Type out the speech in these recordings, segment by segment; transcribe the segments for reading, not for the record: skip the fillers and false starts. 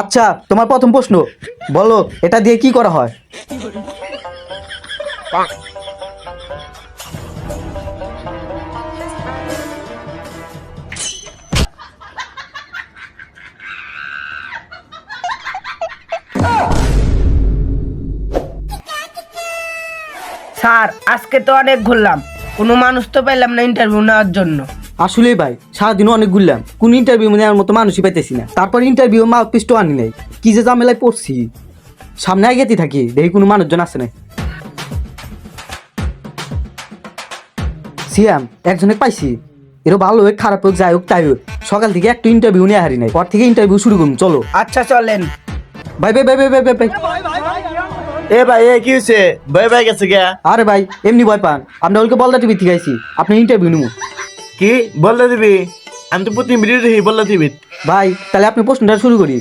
আচ্ছা, তোমার প্রথম প্রশ্ন, বলো এটা দিয়ে কি করা হয়? স্যার আজকে তো অনেক ঘুরলাম, কোনো মানুষ তো পেলাম না ইন্টারভিউ নেওয়ার জন্য। আসলেই ভাই, সারাদিন অনেক ঘুরলাম, কোন ইন্টারভিউ নেওয়ার মতো মানুষই পাইতেছি না। তারপর ইন্টারভিউ মাউথপিসটাও আনি নাই, কি যে ঝামেলায় পড়ছি। সামনে আগেতেই থাকি, দেখি কোনো মানুষজন আছে না। সিয়াম, একজনে পাইছি, এরও ভালো হোক খারাপ হোক যাই হোক তাই হোক, সকাল থেকে একটু ইন্টারভিউ নিয়ে হারি নাই, পর থেকে ইন্টারভিউ শুরু করুন, চলো। আচ্ছা চলেন। ভাই ভাই ভাই ভাই ভাই ভাই এ ভাই এ কি হয়েছে? ভয় পাই গেছে কে? আরে ভাই এমনি ভয় পান, আমরা ওকে বলদা টিভি থেকে আইছি, আপনি ইন্টারভিউ নেবো। কি বললে দিবি? আমি তো প্রতি ভিডিও দেখি বললে দিবি। ভাই তাহলে আপনি প্রশ্নটা শুরু করি।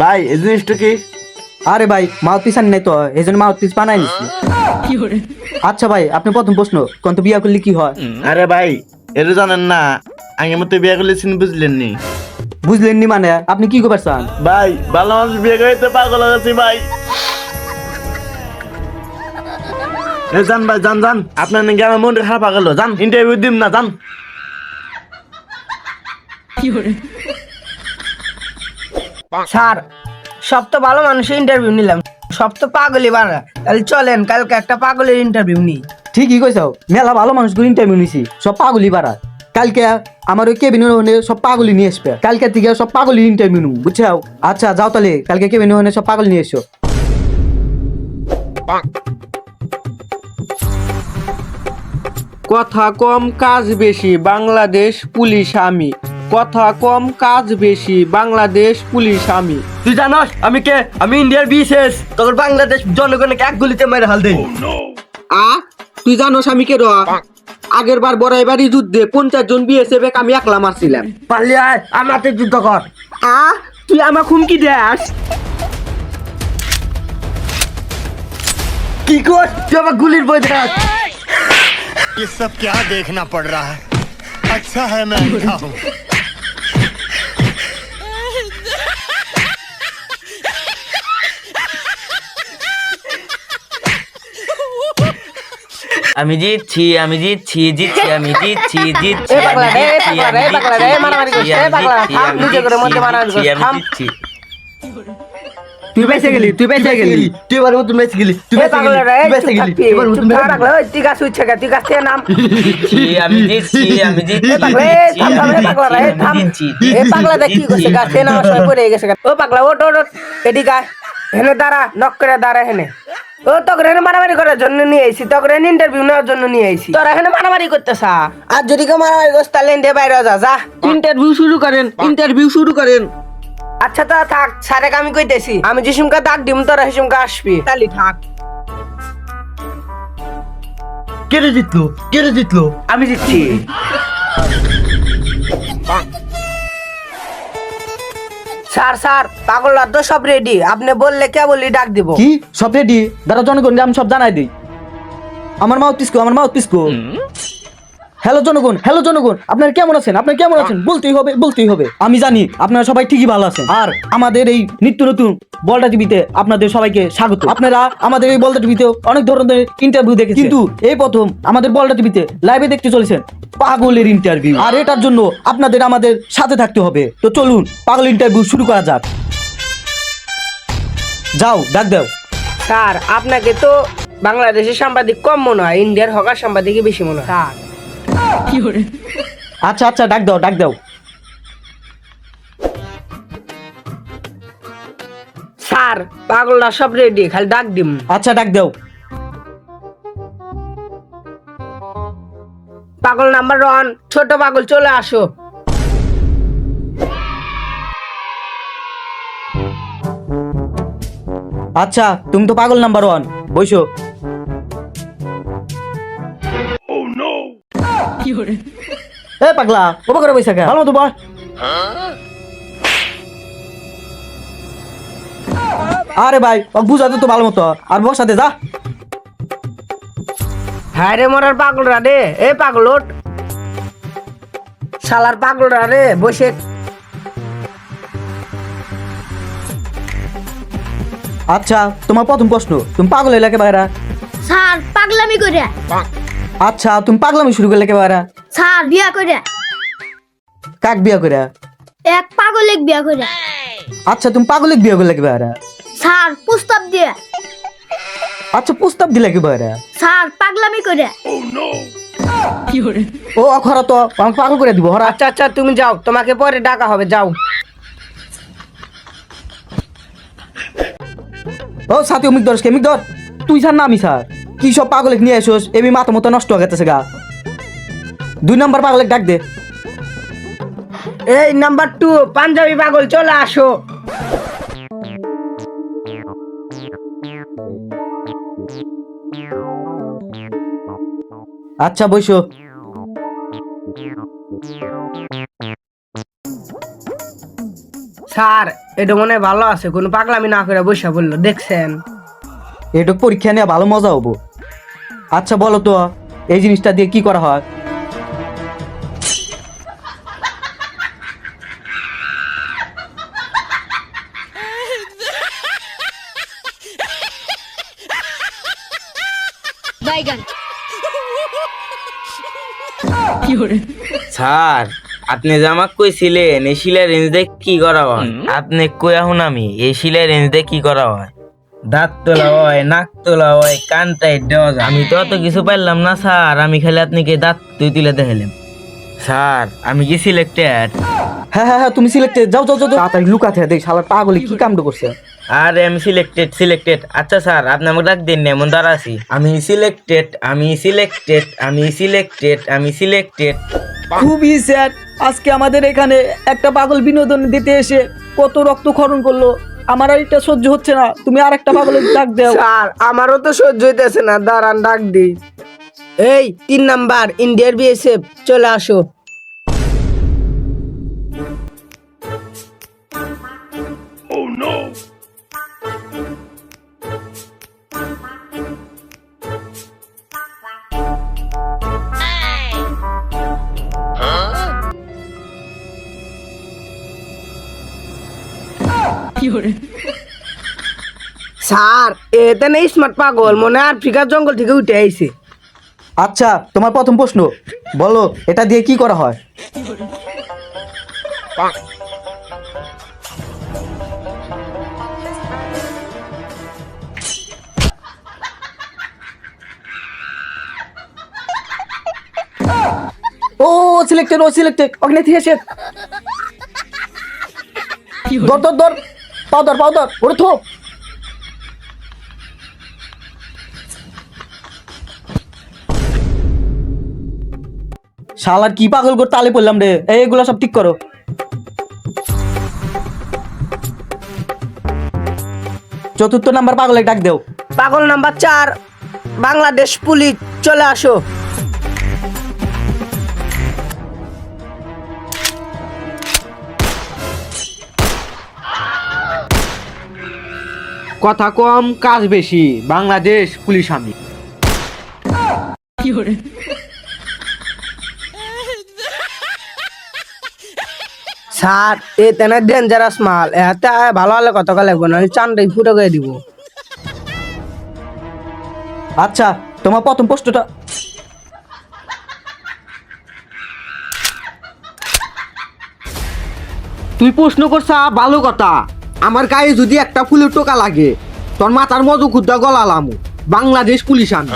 ভাই এই জিনিসটা কি? আরে ভাই মাউথপিস আনি নাই তো, এই জন্য মাউথপিস বানাই নিচ্ছি। আচ্ছা ভাই, আপনি প্রথম প্রশ্ন, কোন তো বিয়া করলে কি হয়? আরে ভাই এটা জানেন না, আগে মতো বিয়ে করলেছেন বুঝলেন নি? বুঝলেননি মানে আপনি কি করবার চান? ভাই ভালো মানুষ বিয়ে করতে পাগল হয়েছি ভাই। এ যান ভাই যান যান, আপনার নাকি আমার মনটা খারাপ হয়ে গেল, যান ইন্টারভিউ দিন না, যান। স্যার সব তো ভালো মানুষের ইন্টারভিউ নিলাম, সব তো পাগলই বাড়া, তাহলে চলেন কালকে একটা পাগলের ইন্টারভিউ নিই। ঠিকই কইছো, মেলা ভালো মানুষগুলো ইন্টারভিউ নিছি, সব পাগলি বাড়া। কালকে আমার ওই কেবিনের ওখানে সব পাগলি নিয়ে আসবে, কালকে থেকে সব পাগলি ইন্টারভিউ নেবো, বুঝছো? আচ্ছা যাও তাহলে, কালকে কেবিনের ওখানে সব পাগল নিয়ে এসো। কথা কম কাজ বেশি, বাংলাদেশ পুলিশ আমি। কথা কম কাজ বেশি, বাংলাদেশ পুলিশ আমি। তুই জানাস আমি কে? আমি ইন্ডিয়ার বিশেষ, তখন বাংলাদেশ জনগণকে এক গুলিতে মেরে হাল দেই। তুই জানোস আমি কে? আগের বার বড়াইবাড়ি যুদ্ধে 50 জন বিএসএফ আমি একলা মারছিলাম। পারলি আয় আমার হাতে যুদ্ধ কর। তুই আমার হুমকি দেস? কি কর তুই আমার গুলির বই দেখ। ये सब क्या देखना पड़ रहा है? अच्छा है मैं अंधा हूँ। আমি জিতছি আমি জিতছি জিতছি আমি জিতছি জিতছি এ পাগলা রে, এ পাগলা রে, এ পাগলা রে, মারামারি করছিস, এ পাগলা, থাম, নিজে করে মধ্যে মারামারি করছিস, থাম। তুই বেঁচে গেলি, তুই বেঁচে গেলি। তুই এবার মতন বেঁচে গেলি, তুই এ বেঁচে পাগলা রে, গেলি, তুই চুপ বেঁচে গেলি, থাকবি, এবার চুপ মতন থাক বেঁচে গেলি। পাগলা, ওই তুই গাছ উঠছে কে, তুই গাছ থেকে নাম। আমি জিতছি আমি জিতছি এ পাগলা, এ থাম, থাম, এ পাগলা রে, থাম। এ পাগলা দেখ কি করছে, গাছ থেকে নামার সময় পড়ে গেছে। ও পাগলা ওঠ ওঠ ওঠ, এদিকে আয়, হেনে দাঁড়া, নক করে দাঁড়া হেনে। ও তোকে হেনে মারামারি করার জন্য নিয়ে আইছি, তোকে হেনে ইন্টারভিউ নেওয়ার জন্য নিয়ে আইছি, তোরা হেনে মারামারি করতেছা। আর যদি কেউ মারামারি করছ তাহলে ইন্ডিয়া বাইরে যা যা। ইন্টারভিউ শুরু করেন, ইন্টারভিউ শুরু করেন। আচ্ছা তা থাক, স্যারেকে আমি কইতেছি, আমি যে সুমকা দাগ দিম তোরা হিসুমকা আসবি, তাহলে থাক। কে রে জিতলো? কে রে জিতলো? আমি দিচ্ছি। স্যার স্যার পাগলরা তো সব রেডি, আপনি বললে কে বলি ডাক দিব। কি সব রেডি? দাঁড়া জনগণকে আমি সব জানাই দিই। আমার মাউথপিস কো, আমার মাউথপিস কো। হ্যালো জনগণ, হ্যালো জনগণ, আপনারা কেমন আছেন? আপনারা কেমন আছেন? বলতেই হবে, বলতেই হবে। আমি জানি আপনারা সবাই ঠিকই ভালো আছেন, আর আমাদের এই নিত্য নতুন বলটা টিভিতে আপনাদের সবাইকে স্বাগত। আপনারা আমাদের এই বলটা টিভিতে অনেক ধরনের ইন্টারভিউ দেখেছেন, কিন্তু এই প্রথম আমাদের বলটা টিভিতে লাইভে দেখতে চলেছেন পাগলের ইন্টারভিউ, আর এটার জন্য আপনাদের আমাদের সাথে থাকতে হবে। তো চলুন পাগল ইন্টারভিউ শুরু করা যাক। যাও ডাক দাও। স্যার আপনাকে তো বাংলাদেশের সাংবাদিক কম মনে হয়, ইন্ডিয়ার হকার সাংবাদিকই বেশি মনে হয়। স্যার আচ্ছা আচ্ছা ডাক দাও, ডাক দাও। স্যার পাগলরা সব রেডি, খালি ডাক দিম। আচ্ছা ডাক দাও। পাগল নাম্বার 1, ছোট পাগল চলে আসো। আচ্ছা তুমি তো পাগল নাম্বার 1, বসো। এ পাগলা ওবা করে বসে ভালো মতো বস। আরে ভাই বুঝাতে তো ভালো মতো, আর বসাতে যা। হ্যাঁ রে মরার পাগলরা রে, এ পাগল ওঠ। শালার পাগলরা রে বসে। আচ্ছা তোমার প্রথম প্রশ্ন, তুমি পাগল হইলে একেবারে? স্যার পাগলামি করে। আচ্ছা তুমি পাগলামি শুরু করলে একেবারে? স্যার বিয়া করে। কাক বিয়া করে? এক পাগলিক বিয়া করে। আচ্ছা তুমি পাগলিক বিয়া করলে একেবারে? স্যার প্রস্তাব দিয়ে। আচ্ছা প্রস্তাব দিলে একেবারে? স্যার পাগলামি করে। ও হরা তো আমাকে পাগল করে দিব হরা। আচ্ছা আচ্ছা তুমি যাও, তোমাকে পরে ডাকা হবে, যাও। ও সাথী অমিক ধর, কেমিক ধর। তুই স্যার না আমি স্যার? কি সব পাগলিক নিয়ে আসোস, এমনি মাথা মতো নষ্ট হয়ে গেছে গা। 2 নাম্বার পাগলিক ডাক দে। এই নাম্বার 2 পাঞ্জাবি পাগল চলে আসো। আচ্ছা বইসো। স্যার এটা মনে হয় ভালো আছে, কোনো পাগলামি না করে বসে বললো, দেখছেন? এটুক পরীক্ষা নিয়ে ভালো মজা হবো। আচ্ছা বলো তো এই জিনিসটা দিয়ে কি করা হয়? স্যার আপনি যে আমাকে কইছিলেন এই শিলার রেঞ্জ দিয়ে কি করা হয়, আপনি কই এখন আমি এই শিলার রেঞ্জ দিয়ে কি করা হয়? দাঁত তোলা হয়, নাক তোলা হয়, কান টাইট দেওয়া যায়। আমি তো অত কিছু পারলাম না স্যার, আমি খালি আপনাকে দাঁত তুলে দেখাইলাম। স্যার আমি কি সিলেক্টেড? হ্যাঁ হ্যাঁ হ্যাঁ তুমি সিলেক্টেড। যাও যাও যাও তাড়াতাড়ি লুকাতে দেখ শালা পাগলে কি কামটা করছে। আরে আমি সিলেক্টেড। আচ্ছা স্যার আপনি আমাকে ডাক দিন না, এমন দাঁড়া আছি। আমি সিলেক্টেড। খুবই স্যাড, আজকে আমাদের এখানে একটা পাগল বিনোদন দিতে এসে কত রক্তক্ষরণ করলো। আমার আর এটা সহ্য হচ্ছে না, তুমি আর একটা পাগলের ডাক দাও। স্যার আমারও তো সহ্য হইতেছে না, দাঁড়ান ডাক দিই। এই 3 নাম্বার ইন্ডিয়ার বিএসএফ চলে আসো। স্যার এটা নেই স্মার্ট পাগল, মনে হয় আফ্রিকার জঙ্গল থেকে উঠে আইছে। আচ্ছা তোমার প্রথম প্রশ্ন, বলো এটা দিয়ে কি করা হয়? ও সিলেক্টেড অগ্নি থেকে এসে ধর পাউডার ওরে থো। শালার কি পাগল করতে আলে পড়লাম রে। এইগুলো সব ঠিক করো। চতুর্থ নাম্বার পাগলে ডাক দেও। পাগল নাম্বার 4 বাংলাদেশ পুলিশ চলে আসো। কথা কম কাজ বেশি, বাংলাদেশ পুলিশ আমি। স্যার এটা না ডেঞ্জারাস মাল, এতে ভালো হলে কত লাগবে না, চান্ডাই ফুটো করে দিব। আচ্ছা তোমার প্রথম প্রশ্নটা, তুই প্রশ্ন করছা ভালো কথা, আমার গায়ে যদি একটা ফুলের টোকা লাগে তোর মাথার মজু খুদ্া গলালাম। বাংলাদেশ পুলিশ আমি।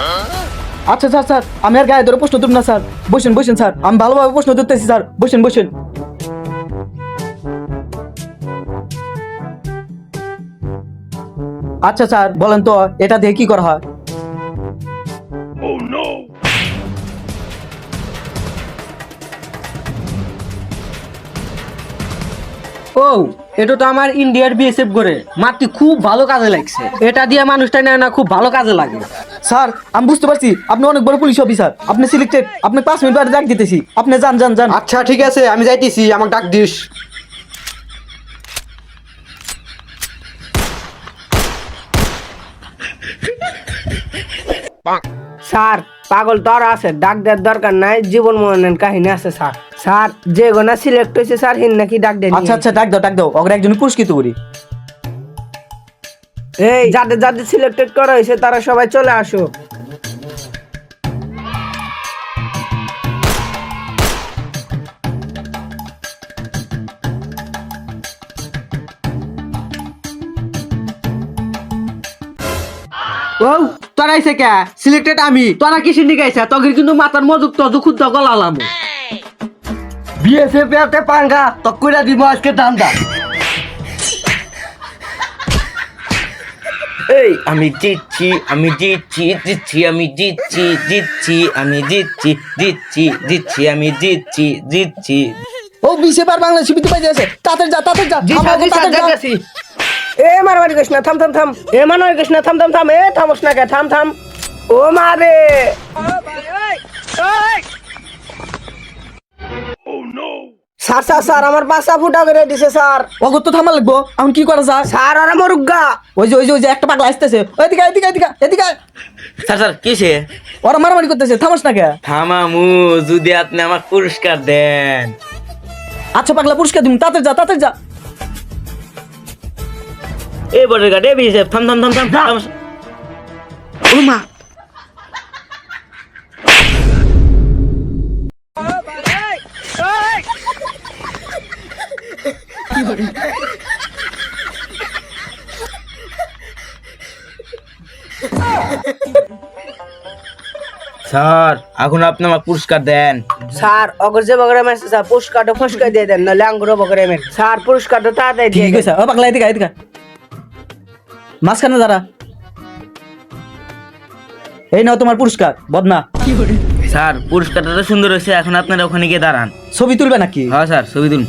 আচ্ছা স্যার আমি আর গায়ে ধরে প্রশ্ন তুলব না স্যার। বসেন স্যার, আমি ভালোভাবে প্রশ্ন ধরতেছি স্যার। বসেন। আচ্ছা স্যার বলেন তো এটা দিয়ে কি করা হয়? ও এটা তো আমার ইন্ডিয়ার বিএসএফ করে মাটি খুব ভালো কাজে লাগছে। এটা দিয়ে মানুষটা না খুব ভালো কাজে লাগে। স্যার আমি বুঝতে পারছি আপনি অনেক বড় পুলিশ অফিসার, আপনি সিলেক্টেড। আপনি 5 মিনিট পরে ডাক দিতেছি, আপনি যান। আচ্ছা ঠিক আছে আমি যাইতেছি, আমাকে ডাক দিস। স্যার পাগল তো আর আছে, ডাক দেওয়ার দরকার নাই, জীবন মরণের কাহিনী আছে স্যার। স্যার যে গোনা সিলেক্ট হয়েছে স্যার হিন নাকি ডাক দেন। আচ্ছা ডাক দাও অগ্রে একজন পুরস্কৃত করি। এই যাদের যাদের সিলেক্টেড করা হয়েছে তারা সবাই চলে আসো। ও তোরা আইছে কে সিলেক্টেড আমি তোরা কি সিন্ডিক আইছে তোকে কিন্তু মাথার মজুক তজু খুদ্দ গলালাম বিএসএফ এতে পাঙ্গা তো কইরা দিব আজকে দান্দা। এই আমি জিতছি আমি জিতছি জিতছি আমি জিতছি জিতছি আমি জিতছি জিতছি জিতছি আমি জিতছি জিতছি। ও বিসে পার বাংলাদেশি বিদ্যুৎ পাইতে আছে, তাড়াতাড়ি যা তাড়াতাড়ি যা, জি আমার স্যার, জি স্যার, তাড়াতাড়ি যা। যাচ্ছি। এ মারামারি করিস না, থাম থাম থাম। এ মারামারি করিস না, থাম থাম থাম। এ থামস না কে, থাম থাম। ও মারে স্যার স্যার স্যার আমার বাসা ফুটা করে দিছে স্যার। অগর তো থামা লাগবো, এখন কি করা যায়? স্যার ওরা মরুগা। ওই যে একটা পাগলা আসতেছে, এদিকে এদিকে এদিকে এদিকে, স্যার স্যার কিসে ওরা মারামারি করতেছে, থামাস না কে? থামামু যদি আপনি আমার পুরস্কার দেন। আচ্ছা পাগলা পুরস্কার দিম, তাড়াতাড়ি যা তাড়াতাড়ি যা। এই বড় গাড়ি বিএসএফ থাম থাম থাম থাম থাম। ও মা স্যার এখন আপনি আমার পুরস্কার দেন। স্যার অগর যে বগরে মেসে স্যার পুরস্কারটা ফসকা দিয়ে দেন, নাহলে আঙ্গুরও বগরে মেরে। স্যার পুরস্কারটা তাড়াতাড়ি দিয়ে ঠিক দেন। আছে, ও পাগলা এদিকে এদিকে, মাঝখানে দাঁড়া। এই নাও তোমার পুরস্কার বদনা। স্যার পুরস্কারটা তো সুন্দর হয়েছে, এখন আপনারা ওখানে গিয়ে দাঁড়ান। ছবি তুলবে নাকি? হ্যাঁ স্যার ছবি তুলুন।